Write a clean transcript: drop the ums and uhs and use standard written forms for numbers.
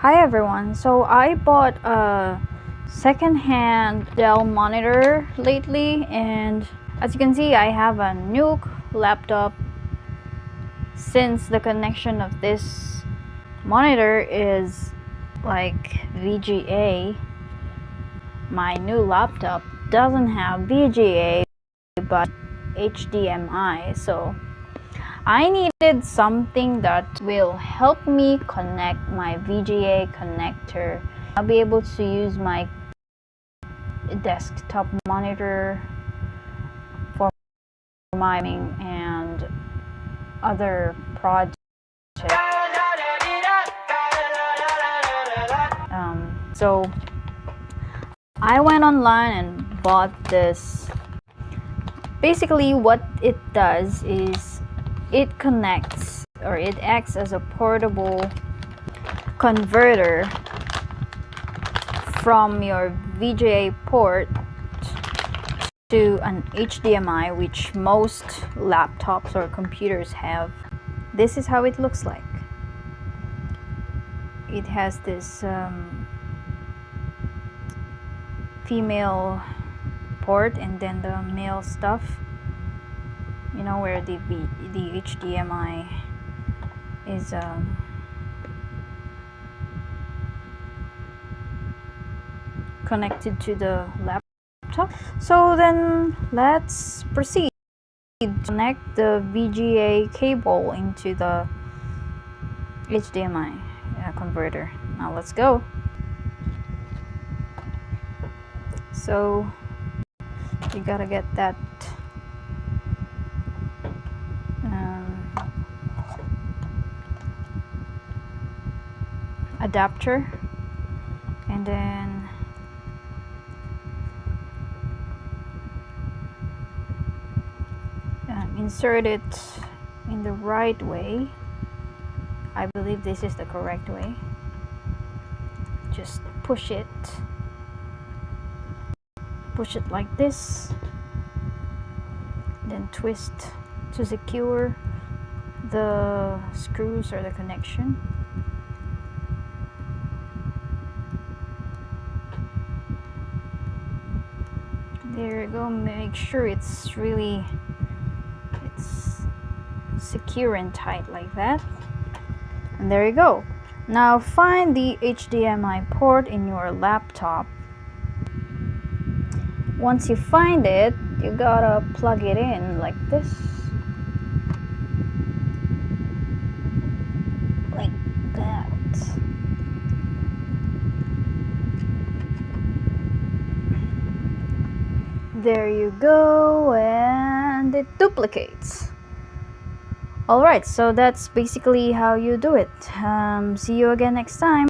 Hi everyone, so I bought a second-hand Dell monitor lately, and as you can see I have a new laptop. Since the connection of this monitor is like VGA, my new laptop doesn't have VGA but HDMI, so I needed something that will help me connect my VGA connector. I'll be able to use my desktop monitor for my gaming and other projects. So I went online and bought this. Basically what it does is it connects, or it acts as a portable converter from your VGA port to an HDMI, which most laptops or computers have. This is how it looks like. It has this female port and then the male stuff, you know, where the HDMI is connected to the laptop. So then let's proceed to connect the VGA cable into the HDMI converter. Now let's go. So you gotta get that adapter, and then insert it in the right way. I believe this is the correct way. Just push it like this, then twist to secure the screws or the connection. There you go. Make sure it's secure and tight like that, and there you go. Now find the HDMI port in your laptop. Once you find it, you gotta plug it in like this, like that. There you go, and it duplicates. Alright, so that's basically how you do it. See you again next time.